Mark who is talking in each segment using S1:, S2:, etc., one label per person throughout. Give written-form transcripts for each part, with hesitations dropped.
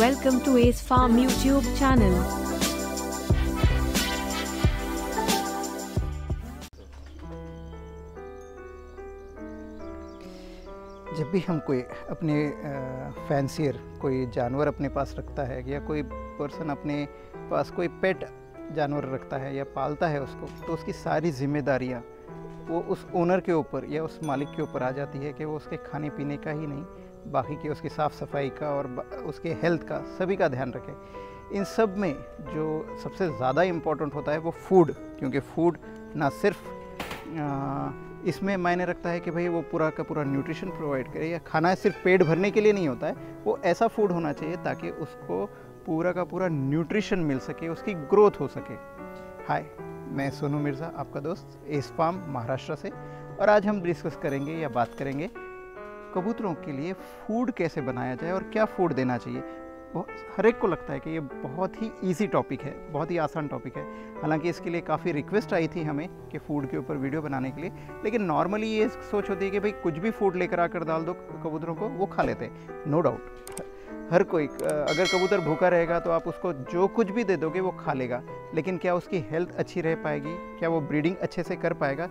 S1: Welcome to Ace Farm YouTube channel.
S2: जब भी हम कोई अपने फैंसियर कोई जानवर अपने पास रखता है या कोई पर्सन अपने पास कोई पेट जानवर रखता है या पालता है उसको, तो उसकी सारी जिम्मेदारियाँ वो उस ओनर के ऊपर या उस मालिक के ऊपर आ जाती है कि वो उसके खाने पीने का ही नहीं, बाकी की उसकी साफ़ सफाई का और उसके हेल्थ का सभी का ध्यान रखे। इन सब में जो सबसे ज़्यादा इम्पोर्टेंट होता है वो फूड, क्योंकि फूड ना सिर्फ इसमें मायने रखता है कि भाई वो पूरा का पूरा न्यूट्रिशन प्रोवाइड करे, या खाना सिर्फ पेट भरने के लिए नहीं होता है, वो ऐसा फूड होना चाहिए ताकि उसको पूरा का पूरा न्यूट्रिशन मिल सके, उसकी ग्रोथ हो सके। हाय, मैं सोनू मिर्ज़ा, आपका दोस्त एस फार्म महाराष्ट्र से, और आज हम डिस्कस करेंगे या बात करेंगे कबूतरों के लिए फूड कैसे बनाया जाए और क्या फूड देना चाहिए। हर एक को लगता है कि ये बहुत ही इजी टॉपिक है, बहुत ही आसान टॉपिक है। हालांकि इसके लिए काफ़ी रिक्वेस्ट आई थी हमें कि फ़ूड के ऊपर वीडियो बनाने के लिए, लेकिन नॉर्मली ये सोच होती है कि भाई कुछ भी फूड लेकर आकर डाल दो कबूतरों को, वो खा लेते हैं। नो डाउट, हर कोई अगर कबूतर भूखा रहेगा तो आप उसको जो कुछ भी दे दोगे वो खा लेगा, लेकिन क्या उसकी हेल्थ अच्छी रह पाएगी, क्या वो ब्रीडिंग अच्छे से कर पाएगा,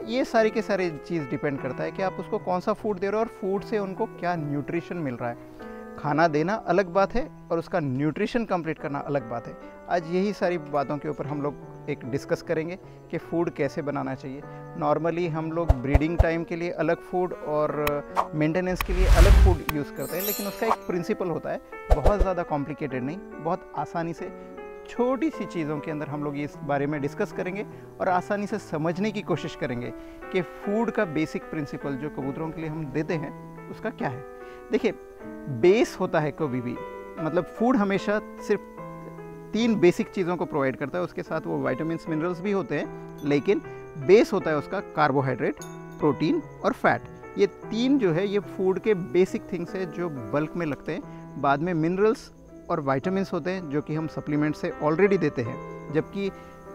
S2: ये सारी के सारी चीज़ डिपेंड करता है कि आप उसको कौन सा फूड दे रहे हो और फूड से उनको क्या न्यूट्रिशन मिल रहा है। खाना देना अलग बात है और उसका न्यूट्रिशन कंप्लीट करना अलग बात है। आज यही सारी बातों के ऊपर हम लोग एक डिस्कस करेंगे कि फ़ूड कैसे बनाना चाहिए। नॉर्मली हम लोग ब्रीडिंग टाइम के लिए अलग फूड और मेंटेनेंस के लिए अलग फूड यूज़ करते हैं, लेकिन उसका एक प्रिंसिपल होता है, बहुत ज़्यादा कॉम्प्लिकेटेड नहीं, बहुत आसानी से छोटी सी चीज़ों के अंदर हम लोग इस बारे में डिस्कस करेंगे और आसानी से समझने की कोशिश करेंगे कि फूड का बेसिक प्रिंसिपल जो कबूतरों के लिए हम देते हैं उसका क्या है। देखिए, बेस होता है कभी भी, मतलब फूड हमेशा सिर्फ 3 बेसिक चीज़ों को प्रोवाइड करता है, उसके साथ वो विटामिन्स मिनरल्स भी होते हैं, लेकिन बेस होता है उसका कार्बोहाइड्रेट, प्रोटीन और फैट। ये 3 जो है ये फूड के बेसिक थिंग्स है जो बल्क में लगते हैं। बाद में मिनरल्स और विटामिन्स होते हैं जो कि हम सप्लीमेंट से ऑलरेडी देते हैं, जबकि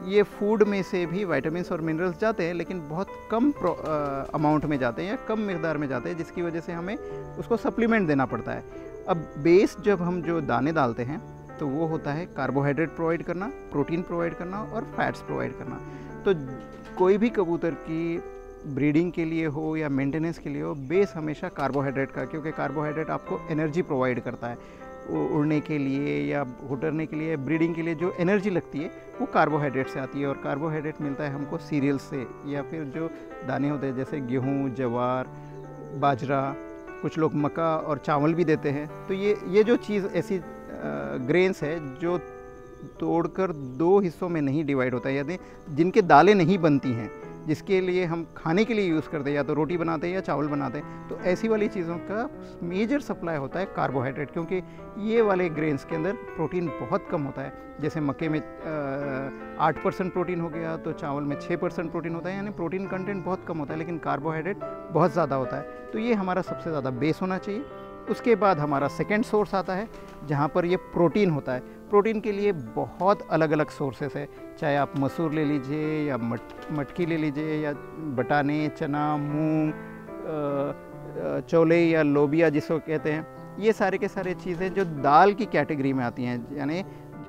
S2: ये फूड में से भी विटामिन्स और मिनरल्स जाते हैं लेकिन बहुत कम अमाउंट में जाते हैं या कम मिकदार में जाते हैं, जिसकी वजह से हमें उसको सप्लीमेंट देना पड़ता है। अब बेस जब हम जो दाने डालते हैं तो वो होता है कार्बोहाइड्रेट प्रोवाइड करना, प्रोटीन प्रोवाइड करना और फैट्स प्रोवाइड करना। तो कोई भी कबूतर की ब्रीडिंग के लिए हो या मेंटेनेंस के लिए हो, बेस हमेशा कार्बोहाइड्रेट का, क्योंकि कार्बोहाइड्रेट आपको एनर्जी प्रोवाइड करता है। उड़ने के लिए या घुटरने के लिए, ब्रीडिंग के लिए जो एनर्जी लगती है वो कार्बोहाइड्रेट से आती है, और कार्बोहाइड्रेट मिलता है हमको सीरियल्स से, या फिर जो दाने होते हैं जैसे गेहूँ, ज्वार, बाजरा, कुछ लोग मक्का और चावल भी देते हैं। तो ये जो चीज़ ऐसी ग्रेन्स है जो तोड़कर 2 हिस्सों में नहीं डिवाइड होता है, यानी जिनके दालें नहीं बनती हैं, जिसके लिए हम खाने के लिए यूज़ करते हैं, या तो रोटी बनाते हैं या चावल बनाते हैं, तो ऐसी वाली चीज़ों का मेजर सप्लाई होता है कार्बोहाइड्रेट, क्योंकि ये वाले ग्रेन्स के अंदर प्रोटीन बहुत कम होता है। जैसे मक्के में 8% प्रोटीन हो गया, तो चावल में 6% प्रोटीन होता है, यानी प्रोटीन कंटेंट बहुत कम होता है, लेकिन कार्बोहाइड्रेट बहुत ज़्यादा होता है। तो ये हमारा सबसे ज़्यादा बेस होना चाहिए। उसके बाद हमारा सेकेंड सोर्स आता है जहाँ पर ये प्रोटीन होता है। प्रोटीन के लिए बहुत अलग अलग सोर्सेस है, चाहे आप मसूर ले लीजिए या मटकी ले लीजिए, या बटाने, चना, मूंग, चौले या लोबिया जिसको कहते हैं, ये सारे के सारे चीज़ें जो दाल की कैटेगरी में आती हैं। यानी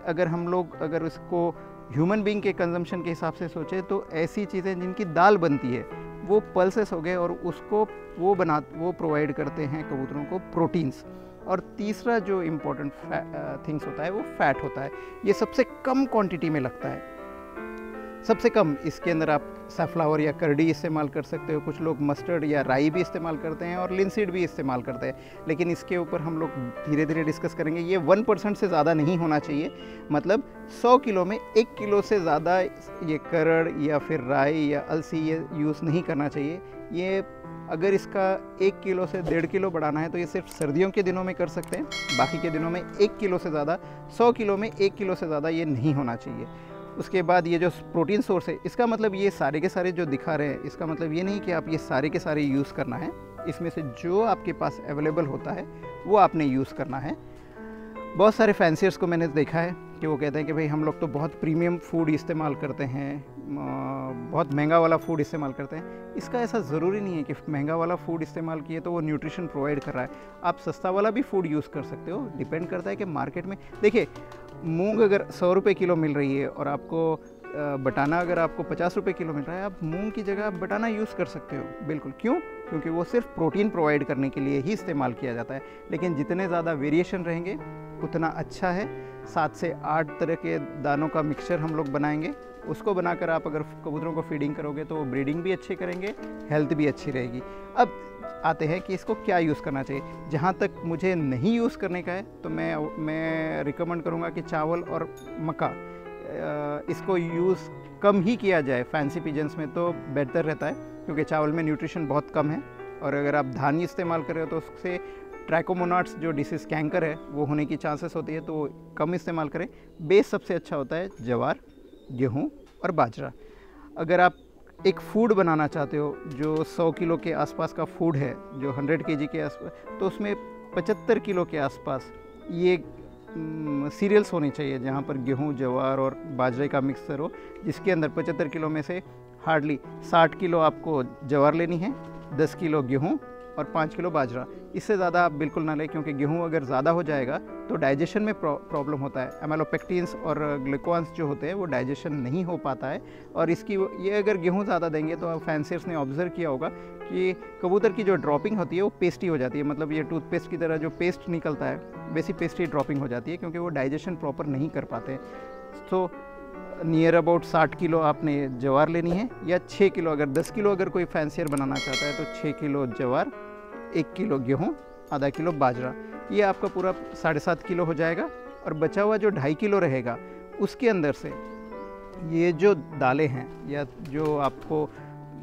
S2: अगर इसको ह्यूमन बीइंग के कंजम्पशन के हिसाब से सोचें तो ऐसी चीज़ें जिनकी दाल बनती है वो पल्सेस हो गए, और उसको वो प्रोवाइड करते हैं कबूतरों को प्रोटीन्स। और तीसरा जो इम्पोर्टेंट थिंग्स होता है वो फैट होता है। ये सबसे कम क्वांटिटी में लगता है, सबसे कम। इसके अंदर आप सनफ्लावर या करडी इस्तेमाल कर सकते हो, कुछ लोग मस्टर्ड या राई भी इस्तेमाल करते हैं, और लिनसीड भी इस्तेमाल करते हैं, लेकिन इसके ऊपर हम लोग धीरे धीरे डिस्कस करेंगे। ये 1% से ज़्यादा नहीं होना चाहिए, मतलब 100 किलो में 1 किलो से ज़्यादा ये करड़ या फिर राई या अलसी ये यूज़ नहीं करना चाहिए। ये अगर इसका 1 किलो से 1.5 किलो बढ़ाना है तो ये सिर्फ सर्दियों के दिनों में कर सकते हैं, बाकी के दिनों में 1 किलो से ज़्यादा, 100 किलो में 1 किलो से ज़्यादा ये नहीं होना चाहिए। उसके बाद ये जो प्रोटीन सोर्स है, इसका मतलब ये सारे के सारे जो दिखा रहे हैं, इसका मतलब ये नहीं कि आप ये सारे के सारे यूज़ करना है। इसमें से जो आपके पास अवेलेबल होता है वो आपने यूज़ करना है। बहुत सारे फैंसियर्स को मैंने देखा है कि वो कहते हैं कि भाई हम लोग तो बहुत प्रीमियम फूड इस्तेमाल करते हैं, बहुत महंगा वाला फूड इस्तेमाल करते हैं। इसका ऐसा ज़रूरी नहीं है कि महंगा वाला फूड इस्तेमाल किए तो वो न्यूट्रिशन प्रोवाइड कर रहा है। आप सस्ता वाला भी फूड यूज़ कर सकते हो, डिपेंड करता है कि मार्केट में देखिए मूंग अगर 100 रुपये किलो मिल रही है और आपको बटाना अगर आपको 50 रुपये किलो मिल रहा है, आप मूंग की जगह आप बटाना यूज़ कर सकते हो। बिल्कुल, क्यों? क्योंकि वो सिर्फ प्रोटीन प्रोवाइड करने के लिए ही इस्तेमाल किया जाता है। लेकिन जितने ज़्यादा वेरिएशन रहेंगे उतना अच्छा है। 7 से 8 तरह के दानों का मिक्सचर हम लोग बनाएंगे। उसको बनाकर आप अगर कबूतरों को फीडिंग करोगे तो वो ब्रीडिंग भी अच्छी करेंगे, हेल्थ भी अच्छी रहेगी। अब आते हैं कि इसको क्या यूज़ करना चाहिए। जहाँ तक मुझे नहीं यूज़ करने का है तो मैं रिकमेंड करूँगा कि चावल और मक्का इसको यूज़ कम ही किया जाए। फैंसी पिजन्स में तो बेहतर रहता है क्योंकि चावल में न्यूट्रिशन बहुत कम है, और अगर आप धान इस्तेमाल करें तो उससे ट्रैकोमोनाट्स जो डिसीज़ कैंकर है वो होने की चांसेस होती है, तो कम इस्तेमाल करें। बेस सबसे अच्छा होता है ज्वार, गेहूँ और बाजरा। अगर आप एक फूड बनाना चाहते हो जो 100 किलो के आसपास का फूड है, जो 100 केजी के आसपास, तो उसमें 75 किलो के आसपास ये सीरियल्स होने चाहिए, जहाँ पर गेहूँ, ज्वार और बाजरे का मिक्सचर हो, जिसके अंदर 75 किलो में से हार्डली 60 किलो आपको ज्वार लेनी है, 10 किलो गेहूँ और 5 किलो बाजरा। इससे ज़्यादा आप बिल्कुल ना लें, क्योंकि गेहूँ अगर ज़्यादा हो जाएगा तो डाइजेशन में प्रॉब्लम होता है। एमाइलोपेक्टिन्स और ग्लूकोन्स जो होते हैं वो डाइजेशन नहीं हो पाता है। और ये अगर गेहूँ ज़्यादा देंगे तो फैंसियर्स ने ऑब्जर्व किया होगा कि कबूतर की जो ड्रॉपिंग होती है वो पेस्टी हो जाती है। मतलब ये टूथपेस्ट की तरह जो पेस्ट निकलता है, वैसी पेस्टी ड्रॉपिंग हो जाती है, क्योंकि वो डाइजेशन प्रॉपर नहीं कर पाते। तो नियर अबाउट 60 किलो आपने ज्वार लेनी है, या 6 किलो, अगर 10 किलो अगर कोई फैंसियर बनाना चाहता है तो 6 किलो ज्वार, 1 किलो गेहूँ, आधा किलो बाजरा। ये आपका पूरा 7.5 किलो हो जाएगा। और बचा हुआ जो 2.5 किलो रहेगा उसके अंदर से ये जो दालें हैं, या जो आपको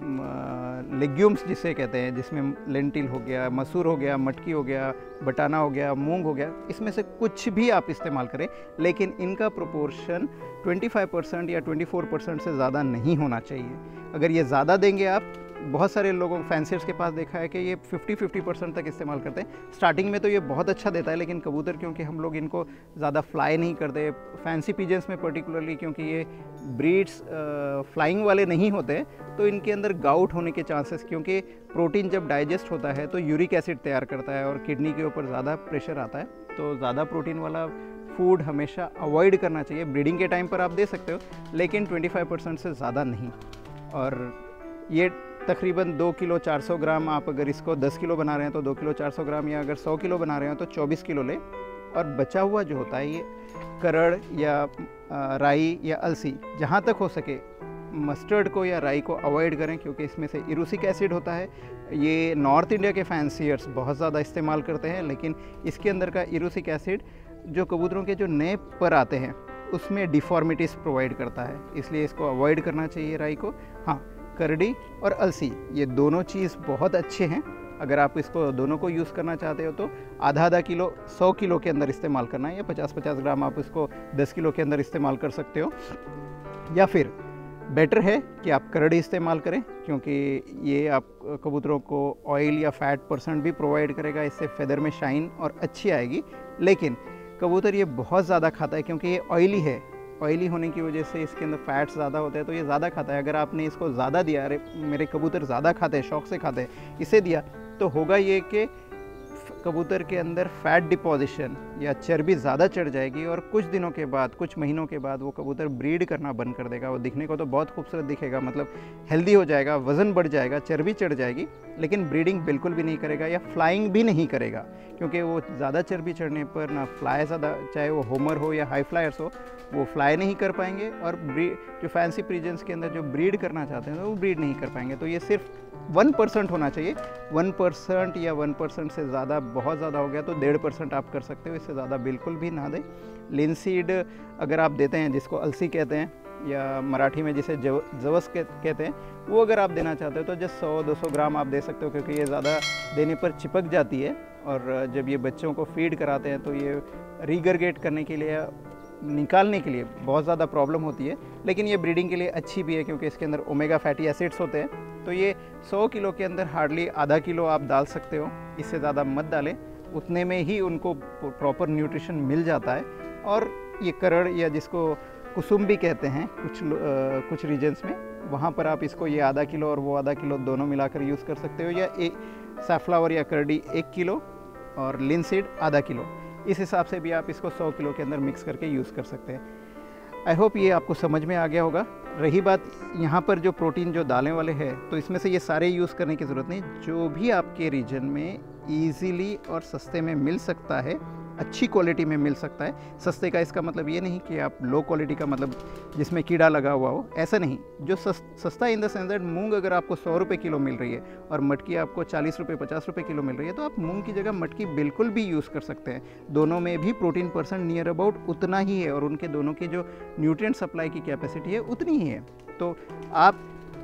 S2: लेग्यूम्स जिसे कहते हैं, जिसमें लेंटिल हो गया, मसूर हो गया, मटकी हो गया, बटाना हो गया, मूंग हो गया, इसमें से कुछ भी आप इस्तेमाल करें, लेकिन इनका प्रोपोर्शन 25% या 24% से ज़्यादा नहीं होना चाहिए। अगर ये ज़्यादा देंगे आप, बहुत सारे लोगों फैंसियर्स के पास देखा है कि ये 50% तक इस्तेमाल करते हैं। स्टार्टिंग में तो ये बहुत अच्छा देता है, लेकिन कबूतर क्योंकि हम लोग इनको ज़्यादा फ्लाई नहीं करते, फैंसी पिजन्स में पर्टिकुलरली, क्योंकि ये ब्रीड्स फ्लाइंग वाले नहीं होते, तो इनके अंदर गाउट होने के चांसेस, क्योंकि प्रोटीन जब डाइजेस्ट होता है तो यूरिक एसिड तैयार करता है और किडनी के ऊपर ज़्यादा प्रेशर आता है। तो ज़्यादा प्रोटीन वाला फूड हमेशा अवॉइड करना चाहिए। ब्रीडिंग के टाइम पर आप दे सकते हो, लेकिन 25% से ज़्यादा नहीं। और ये तकरीबन 2 किलो 400 ग्राम, आप अगर इसको 10 किलो बना रहे हैं तो 2 किलो 400 ग्राम, या अगर 100 किलो बना रहे हैं तो 24 किलो ले। और बचा हुआ जो होता है ये करड़ या राई या अलसी, जहाँ तक हो सके मस्टर्ड को या राई को अवॉइड करें, क्योंकि इसमें से इरूसिक एसिड होता है। ये नॉर्थ इंडिया के फैंसियर्स बहुत ज़्यादा इस्तेमाल करते हैं, लेकिन इसके अंदर का इरूसिक एसिड जो कबूतरों के जो नए पर आते हैं उसमें डिफॉर्मिटीज़ प्रोवाइड करता है, इसलिए इसको अवॉइड करना चाहिए राई को। हाँ, करड़ी और अलसी ये दोनों चीज़ बहुत अच्छे हैं। अगर आप इसको दोनों को यूज़ करना चाहते हो तो आधा किलो 100 किलो के अंदर इस्तेमाल करना है, या 50-50 ग्राम आप इसको 10 किलो के अंदर इस्तेमाल कर सकते हो। या फिर बेटर है कि आप करड़ी इस्तेमाल करें, क्योंकि ये आप कबूतरों को ऑयल या फैट % भी प्रोवाइड करेगा, इससे फेदर में शाइन और अच्छी आएगी। लेकिन कबूतर ये बहुत ज़्यादा खाता है, क्योंकि ये ऑयली है। ऑयली होने की वजह से इसके अंदर फैट्स ज़्यादा होते हैं, तो ये ज़्यादा खाता है। अगर आपने इसको ज़्यादा दिया, अरे मेरे कबूतर ज़्यादा खाते हैं, शौक से खाते हैं, इसे दिया, तो होगा ये कि कबूतर के अंदर फैट डिपोजिशन या चर्बी ज़्यादा चढ़ जाएगी, और कुछ दिनों के बाद, कुछ महीनों के बाद वो कबूतर ब्रीड करना बंद कर देगा। वो दिखने को तो बहुत खूबसूरत दिखेगा, मतलब हेल्दी हो जाएगा, वज़न बढ़ जाएगा, चर्बी चढ़ जाएगी, लेकिन ब्रीडिंग बिल्कुल भी नहीं करेगा या फ्लाइंग भी नहीं करेगा, क्योंकि वो ज़्यादा चर्बी चढ़ने पर ना फ्लाई ज़्यादा, चाहे वो होमर हो या हाई फ्लायर्स हो, वो फ्लाई नहीं कर पाएंगे, और जो फैंसी पिजन्स के अंदर जो ब्रीड करना चाहते हैं वो ब्रीड नहीं कर पाएंगे। तो ये सिर्फ 1% होना चाहिए। 1% या 1% से ज़्यादा बहुत ज़्यादा हो गया तो 1.5% आप कर सकते हो, इससे ज़्यादा बिल्कुल भी ना दें। लिनसीड अगर आप देते हैं, जिसको अलसी कहते हैं या मराठी में जिसे जवस कहते हैं, वो अगर आप देना चाहते हो तो जस्ट 100-200 ग्राम आप दे सकते हो, क्योंकि ये ज़्यादा देने पर चिपक जाती है, और जब ये बच्चों को फीड कराते हैं तो ये रीगरगेट करने के लिए, निकालने के लिए बहुत ज़्यादा प्रॉब्लम होती है। लेकिन ये ब्रीडिंग के लिए अच्छी भी है, क्योंकि इसके अंदर ओमेगा फैटी एसिड्स होते हैं। तो ये 100 किलो के अंदर हार्डली आधा किलो आप डाल सकते हो, इससे ज़्यादा मत डालें, उतने में ही उनको प्रॉपर न्यूट्रिशन मिल जाता है। और ये करड़ या जिसको कुसुम भी कहते हैं कुछ रीजन्स में, वहाँ पर आप इसको ये आधा किलो और वो आधा किलो दोनों मिलाकर यूज़ कर सकते हो, या एक सैफ्लावर या करडी 1 किलो और लिनसीड आधा किलो, इस हिसाब से भी आप इसको 100 किलो के अंदर मिक्स करके यूज़ कर सकते हैं। आई होप ये आपको समझ में आ गया होगा। रही बात यहाँ पर जो प्रोटीन जो दालें वाले हैं, तो इसमें से ये सारे यूज़ करने की ज़रूरत नहीं, जो भी आपके रीजन में ईज़िली और सस्ते में मिल सकता है, अच्छी क्वालिटी में मिल सकता है। सस्ते का इसका मतलब ये नहीं कि आप लो क्वालिटी का मतलब जिसमें कीड़ा लगा हुआ हो, ऐसा नहीं। जो सस्ता इन द सेंस दैट मूंग अगर आपको 100 रुपये किलो मिल रही है और मटकी आपको 40 रुपये 50 रुपये किलो मिल रही है, तो आप मूंग की जगह मटकी बिल्कुल भी यूज़ कर सकते हैं। दोनों में भी प्रोटीन % नियर अबाउट उतना ही है और उनके दोनों की जो न्यूट्रिएंट सप्लाई की कैपेसिटी है उतनी ही है। तो आप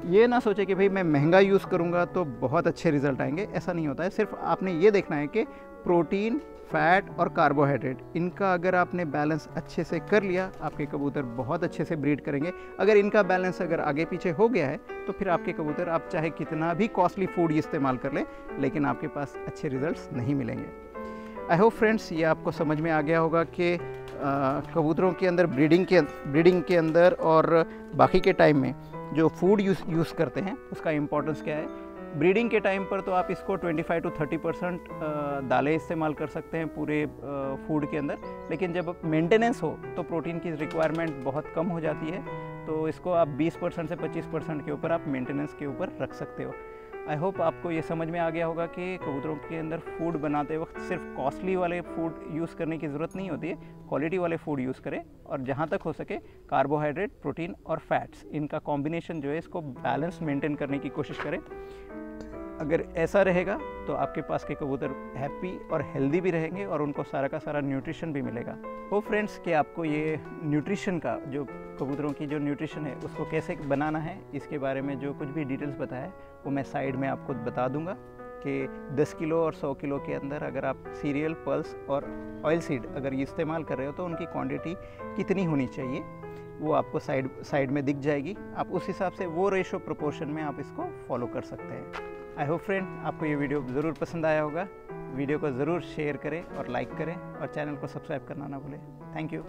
S2: ये ना सोचें कि भाई मैं महंगा यूज़ करूँगा तो बहुत अच्छे रिजल्ट आएंगे, ऐसा नहीं होता है। सिर्फ आपने ये देखना है कि प्रोटीन, फैट और कार्बोहाइड्रेट, इनका अगर आपने बैलेंस अच्छे से कर लिया, आपके कबूतर बहुत अच्छे से ब्रीड करेंगे। अगर इनका बैलेंस अगर आगे पीछे हो गया है तो फिर आपके कबूतर, आप चाहे कितना भी कॉस्टली फूड इस्तेमाल कर लें, लेकिन आपके पास अच्छे रिजल्ट्स नहीं मिलेंगे। आई होप फ्रेंड्स ये आपको समझ में आ गया होगा कि कबूतरों के अंदर ब्रीडिंग के अंदर और बाकी के टाइम में जो फूड यूज़ करते हैं उसका इम्पोर्टेंस क्या है। ब्रीडिंग के टाइम पर तो आप इसको 25 to 30% दालें इस्तेमाल कर सकते हैं पूरे फूड के अंदर, लेकिन जब मेंटेनेंस हो तो प्रोटीन की रिक्वायरमेंट बहुत कम हो जाती है, तो इसको आप 20% से 25% के ऊपर आप मेंटेनेंस के ऊपर रख सकते हो। आई होप आपको ये समझ में आ गया होगा कि कबूतरों के अंदर फूड बनाते वक्त सिर्फ कॉस्टली वाले फूड यूज़ करने की ज़रूरत नहीं होती है, क्वालिटी वाले फूड यूज़ करें और जहाँ तक हो सके कार्बोहाइड्रेट, प्रोटीन और फैट्स, इनका कॉम्बिनेशन जो है इसको बैलेंस मेंटेन करने की कोशिश करें। अगर ऐसा रहेगा तो आपके पास के कबूतर हैप्पी और हेल्दी भी रहेंगे और उनको सारा का सारा न्यूट्रिशन भी मिलेगा। वो फ्रेंड्स कि आपको ये न्यूट्रिशन का, जो कबूतरों की जो न्यूट्रिशन है उसको कैसे बनाना है, इसके बारे में जो कुछ भी डिटेल्स बताया वो मैं साइड में आपको बता दूंगा कि 10 किलो और 100 किलो के अंदर अगर आप सीरियल, पल्स और ऑयल सीड अगर ये इस्तेमाल कर रहे हो तो उनकी क्वांटिटी कितनी होनी चाहिए, वो आपको साइड में दिख जाएगी। आप उस हिसाब से वो रेशो प्रोपोर्शन में आप इसको फॉलो कर सकते हैं। आई होप फ्रेंड आपको ये वीडियो ज़रूर पसंद आया होगा। वीडियो को ज़रूर शेयर करें और लाइक करें और चैनल को सब्सक्राइब करना ना भूलें। Thank you.